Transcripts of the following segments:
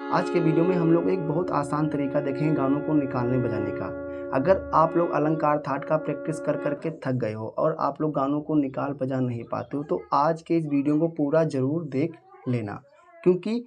आज के वीडियो में हम लोग एक बहुत आसान तरीका देखेंगे गानों को निकालने बजाने का। अगर आप लोग अलंकार थाट का प्रैक्टिस कर करके थक गए हो और आप लोग गानों को निकाल बजा नहीं पाते हो, तो आज के इस वीडियो को पूरा ज़रूर देख लेना, क्योंकि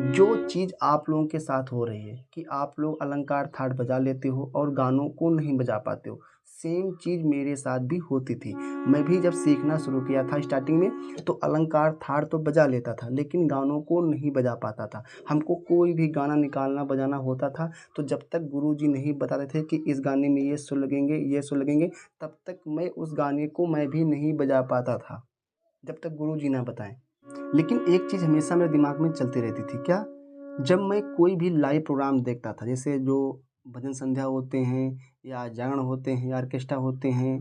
जो चीज़ आप लोगों के साथ हो रही है कि आप लोग अलंकार थाट बजा लेते हो और गानों को नहीं बजा पाते हो, सेम चीज़ मेरे साथ भी होती थी। मैं भी जब सीखना शुरू किया था स्टार्टिंग में, तो अलंकार थाट तो बजा लेता था लेकिन गानों को नहीं बजा पाता था। हमको कोई भी गाना निकालना बजाना होता था तो जब तक गुरुजी नहीं बताते थे कि इस गाने में ये सुर लगेंगे, ये सुर लगेंगे, तब तक मैं उस गाने को मैं भी नहीं बजा पाता था, जब तक गुरुजी ना बताएं। लेकिन एक चीज़ हमेशा मेरे दिमाग में चलती रहती थी, क्या? जब मैं कोई भी लाइव प्रोग्राम देखता था, जैसे जो भजन संध्या होते हैं या जागरण होते हैं या ऑर्केस्ट्रा होते हैं,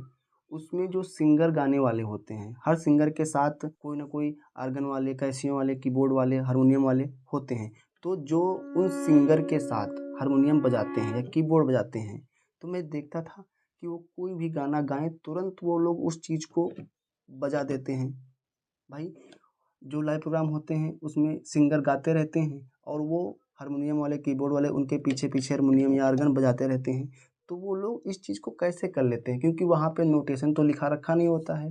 उसमें जो सिंगर गाने वाले होते हैं, हर सिंगर के साथ कोई ना कोई आर्गन वाले, कैसियों वाले, कीबोर्ड वाले, हारमोनियम वाले होते हैं। तो जो उन सिंगर के साथ हारमोनियम बजाते हैं या कीबोर्ड बजाते हैं, तो मैं देखता था कि वो कोई भी गाना गाएं, तुरंत वो लोग उस चीज़ को बजा देते हैं। भाई, जो लाइव प्रोग्राम होते हैं उसमें सिंगर गाते रहते हैं और वो हारमोनियम वाले, कीबोर्ड वाले उनके पीछे पीछे हारमोनियम या ऑर्गन बजाते रहते हैं। तो वो लोग इस चीज़ को कैसे कर लेते हैं? क्योंकि वहाँ पे नोटेशन तो लिखा रखा नहीं होता है।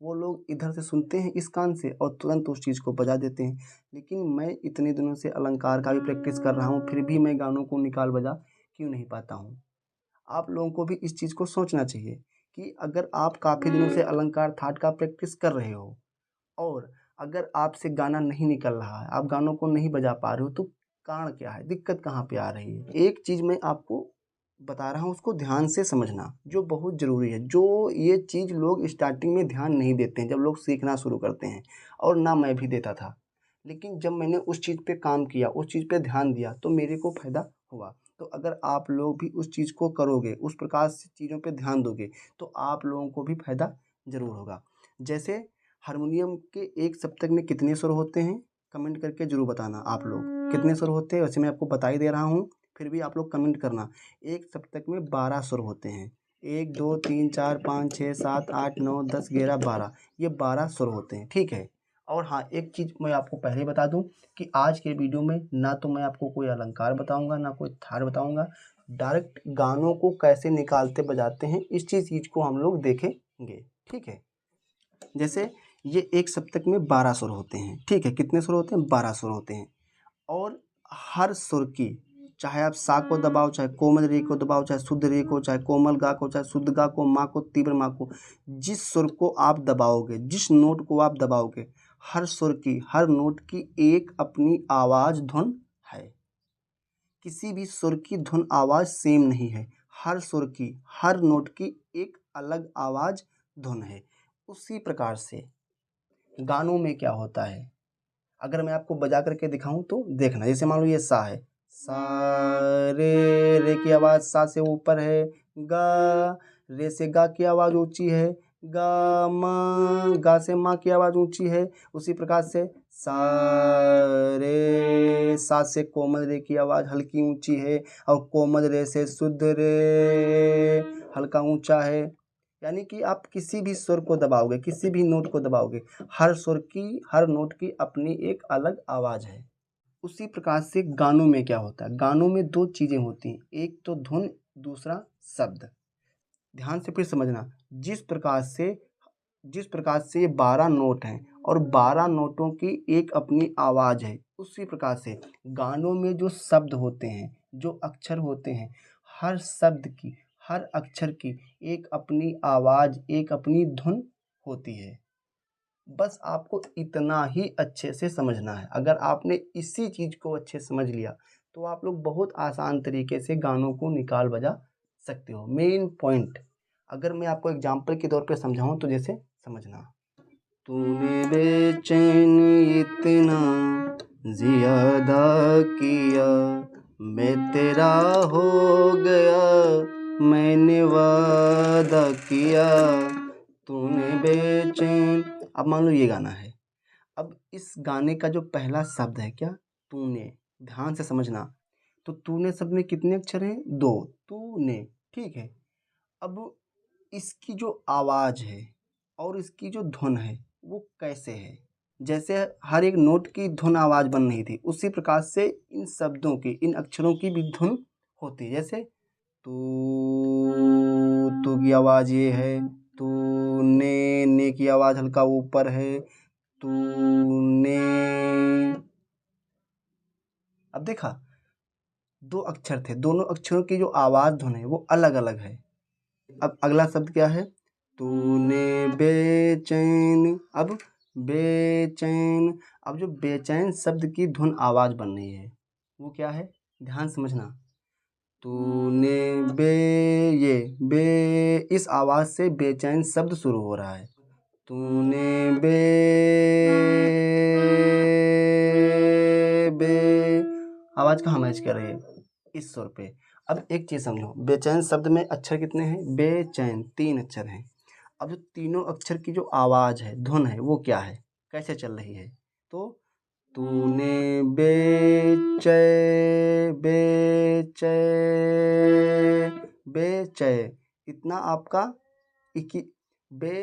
वो लोग इधर से सुनते हैं इस कान से और तुरंत उस चीज़ को बजा देते हैं। लेकिन मैं इतने दिनों से अलंकार का भी प्रैक्टिस कर रहा हूँ, फिर भी मैं गानों को निकाल बजा क्यों नहीं पाता हूँ? आप लोगों को भी इस चीज़ को सोचना चाहिए कि अगर आप काफ़ी दिनों से अलंकार थाट का प्रैक्टिस कर रहे हो और अगर आपसे गाना नहीं निकल रहा है, आप गानों को नहीं बजा पा रहे हो, तो कारण क्या है? दिक्कत कहाँ पे आ रही है? एक चीज़ मैं आपको बता रहा हूँ, उसको ध्यान से समझना, जो बहुत ज़रूरी है। जो ये चीज़ लोग स्टार्टिंग में ध्यान नहीं देते हैं, जब लोग सीखना शुरू करते हैं, और ना मैं भी देता था। लेकिन जब मैंने उस चीज़ पे काम किया, उस चीज़ पे ध्यान दिया, तो मेरे को फ़ायदा हुआ। तो अगर आप लोग भी उस चीज़ को करोगे, उस प्रकार से चीज़ों पे ध्यान दोगे, तो आप लोगों को भी फ़ायदा ज़रूर होगा। जैसे हारमोनियम के एक सप्तक में कितने स्वर होते हैं? कमेंट करके ज़रूर बताना आप लोग, कितने स्वर होते हैं? वैसे मैं आपको बता ही दे रहा हूँ, फिर भी आप लोग कमेंट करना। एक सप्तक में 12 स्वर होते हैं। 1, 2, 3, 4, 5, 6, 7, 8, 9, 10, 11, 12, ये 12 स्वर होते हैं, ठीक है? और हाँ, एक चीज़ मैं आपको पहले बता दूँ कि आज के वीडियो में ना तो मैं आपको कोई अलंकार बताऊँगा, ना कोई थाट बताऊँगा। डायरेक्ट गानों को कैसे निकालते बजाते हैं, इस चीज़ को हम लोग देखेंगे, ठीक है? जैसे ये एक सप्तक में 12 सुर होते हैं, ठीक है? कितने सुर होते हैं? 12 सुर होते हैं। और हर सुर की, चाहे आप सा को दबाओ, चाहे कोमल रे को दबाओ, चाहे शुद्ध रे को, चाहे कोमल गा को, चाहे शुद्ध गा को, मा को, तीव्र मा को, जिस सुर को आप दबाओगे, जिस नोट को आप दबाओगे, हर सुर की, हर नोट की एक अपनी आवाज़ धुन है। किसी भी सुर की धुन आवाज़ सेम नहीं है। हर सुर की, हर नोट की एक अलग आवाज़ धुन है। उसी प्रकार से गानों में क्या होता है, अगर मैं आपको बजा करके दिखाऊं तो देखना। जैसे मान लो ये सा है, सा रे की आवाज़ सा से ऊपर है, गा रे से गा की आवाज़ ऊंची है, गा मा गा से माँ की आवाज़ ऊंची है। उसी प्रकार से सा रे सा से कोमल रे की आवाज़ हल्की ऊंची है और कोमल रे से शुद्ध रे हल्का ऊंचा है। यानी कि आप किसी भी सुर को दबाओगे, किसी भी नोट को दबाओगे, हर सुर की, हर नोट की अपनी एक अलग आवाज़ है। उसी प्रकार से गानों में क्या होता है? गानों में दो चीज़ें होती हैं, एक तो धुन, दूसरा शब्द। ध्यान से फिर समझना। जिस प्रकार से ये 12 नोट हैं और 12 नोटों की एक अपनी आवाज़ है, उसी प्रकार से गानों में जो शब्द होते हैं, जो अक्षर होते हैं, हर शब्द की, हर अक्षर की एक अपनी आवाज़, एक अपनी धुन होती है। बस आपको इतना ही अच्छे से समझना है। अगर आपने इसी चीज़ को अच्छे से समझ लिया, तो आप लोग बहुत आसान तरीके से गानों को निकाल बजा सकते हो। मेन पॉइंट, अगर मैं आपको एग्जाम्पल के तौर पे समझाऊँ तो जैसे समझना। तूने बेचैन इतना ज़्यादा किया, मैं तेरा हो गया, मैंने वादा किया, तूने बेचैन। अब मान लो ये गाना है। अब इस गाने का जो पहला शब्द है क्या? तूने। ध्यान से समझना। तो तूने शब्द में कितने अक्षर हैं? 2। तूने, ठीक है। अब इसकी जो आवाज़ है और इसकी जो धुन है वो कैसे है? जैसे हर एक नोट की धुन आवाज़ बन रही थी, उसी प्रकार से इन शब्दों की, इन अक्षरों की भी धुन होती है। जैसे तू की आवाज़ ये है, तू ने की आवाज़ हल्का ऊपर है, तूने। अब देखा, दो अक्षर थे, दोनों अक्षरों की जो आवाज़ धुन है वो अलग अलग है। अब अगला शब्द क्या है, तूने बेचैन। अब बेचैन, अब जो बेचैन शब्द की धुन आवाज़ बन रही है वो क्या है, ध्यान समझना। तूने बे, ये बे, इस आवाज़ से बेचैन शब्द शुरू हो रहा है। तूने बे, आवाज़ कहाँ मैच कर रही है, इस सुर पे। अब एक चीज़ समझो, बेचैन शब्द में अक्षर कितने हैं, बेचैन 3 अक्षर हैं। अब जो तीनों अक्षर की जो आवाज़ है, धुन है, वो क्या है, कैसे चल रही है। तो तूने बेचै, बेचै, बेचै, इतना आपका बे,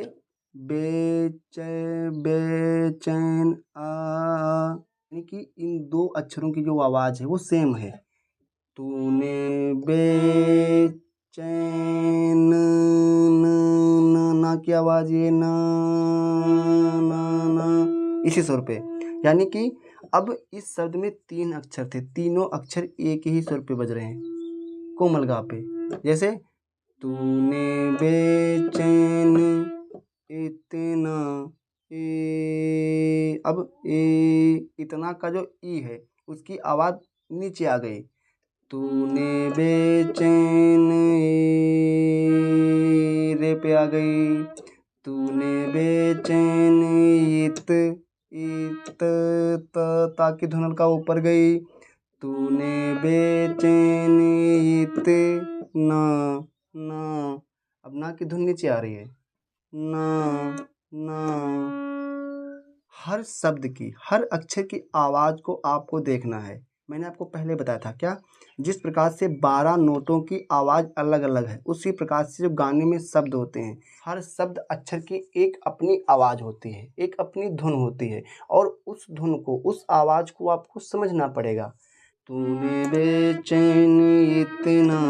बेचै, बेचैन यानी कि इन दो अक्षरों की जो आवाज़ है वो सेम है। तूने बेचैन, ना की आवाज़ ये ना, इसी सुर पे। यानी कि अब इस शब्द में 3 अक्षर थे, तीनों अक्षर एक ही सुर पे बज रहे हैं, कोमल गा पे। जैसे तूने बेचैन इतना, अब इतना का जो ई है उसकी आवाज़ नीचे आ गई। तूने बेचैन रे पे आ गई। तूने बेचैन इत ताकि धुन हल्का ऊपर गई। तूने बेचैन इतना, ना, अब ना की धुन नीचे आ रही है, ना, ना। हर शब्द की, हर अक्षर की आवाज़ को आपको देखना है। मैंने आपको पहले बताया था क्या, जिस प्रकार से 12 नोटों की आवाज़ अलग अलग है, उसी प्रकार से जो गाने में शब्द होते हैं, हर शब्द अक्षर की एक अपनी आवाज़ होती है, एक अपनी धुन होती है, और उस धुन को, उस आवाज़ को आपको समझना पड़ेगा। तूने बेचैन इतना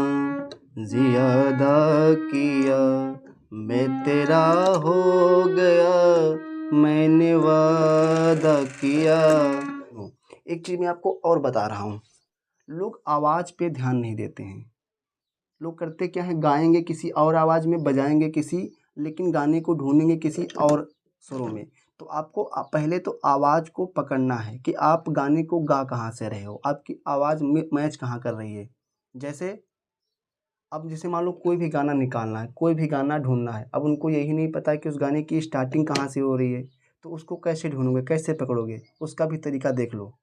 ज़्यादा किया, मैं तेरा हो गया, मैंने वादा किया। एक चीज़ मैं आपको और बता रहा हूँ, लोग आवाज़ पे ध्यान नहीं देते हैं। लोग करते क्या है, गाएंगे किसी और आवाज़ में, बजाएंगे किसी, लेकिन गाने को ढूंढेंगे किसी और सुरों में। तो आपको पहले तो आवाज़ को पकड़ना है कि आप गाने को गा कहाँ से रहे हो, आपकी आवाज़ मैच कहाँ कर रही है। जैसे अब जैसे मान लो कोई भी गाना निकालना है, कोई भी गाना ढूंढना है, अब उनको यही नहीं पता है कि उस गाने की स्टार्टिंग कहाँ से हो रही है, तो उसको कैसे ढूंढोगे, कैसे पकड़ोगे, उसका भी तरीका देख लो।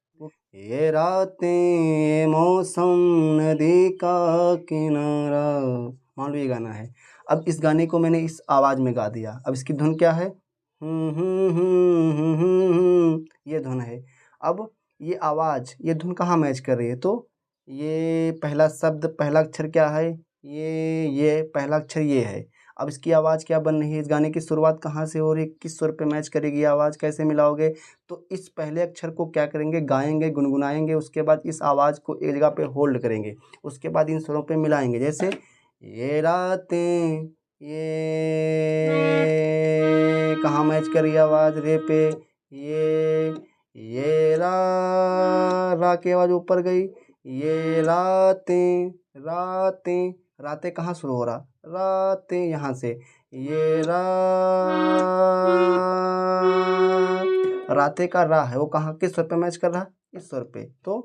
ये रातें मौसम नदी का किनारा, मान लो ये गाना है। अब इस गाने को मैंने इस आवाज़ में गा दिया, अब इसकी धुन क्या है, ये धुन है। अब ये आवाज़, ये धुन कहाँ मैच कर रही है, तो ये पहला शब्द, पहला अक्षर क्या है, ये पहला अक्षर ये है। अब इसकी आवाज़ क्या बन रही है, इस गाने की शुरुआत कहाँ से हो रही है, किस सुर पे मैच करेगी आवाज़, कैसे मिलाओगे। तो इस पहले अक्षर को क्या करेंगे, गाएंगे, गुनगुनाएंगे, उसके बाद इस आवाज़ को एक जगह पे होल्ड करेंगे, उसके बाद इन सुरों पे मिलाएंगे। जैसे ये रातें, ये कहाँ मैच करी आवाज़, रे पे, ये रा की आवाज़ ऊपर गई। ये रातें, रातें, रातें कहाँ शुरू हो रहा, रातें यहाँ से। ये रातें का रा है वो कहाँ, किस स्वर पे मैच कर रहा, इस स्वर पे। तो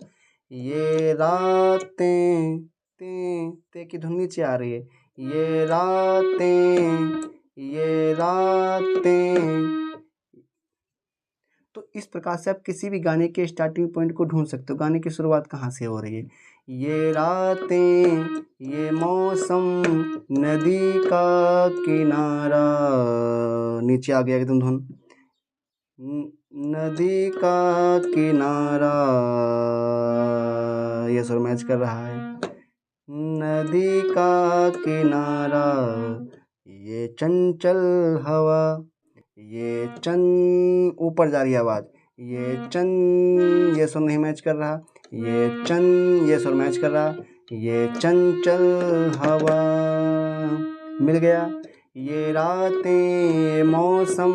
ये रातें, ते की धुन नीचे आ रही है। ये रातें, ये रातें। तो इस प्रकार से आप किसी भी गाने के स्टार्टिंग पॉइंट को ढूंढ सकते हो, गाने की शुरुआत कहाँ से हो रही है। ये रातें, ये मौसम, नदी का किनारा, नीचे आ गया एकदम धुन, नदी का किनारा, ये सुर मैच कर रहा है। नदी का किनारा, ये चंचल हवा, ये चन, ऊपर जा रही है आवाज़, ये चन, ये सुर नहीं मैच कर रहा, ये चन, ये सुर मैच कर रहा, ये चंचल हवा, मिल गया। ये रातें मौसम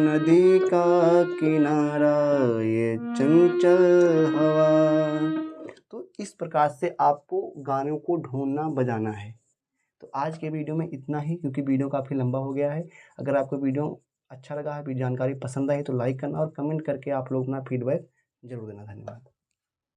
नदी का किनारा, ये चंचल हवा। तो इस प्रकार से आपको गानों को ढूंढना बजाना है। तो आज के वीडियो में इतना ही, क्योंकि वीडियो काफ़ी लंबा हो गया है। अगर आपको वीडियो अच्छा लगा है, जानकारी पसंद आई तो लाइक करना और कमेंट करके आप लोग अपना फीडबैक जरूर देना। धन्यवाद।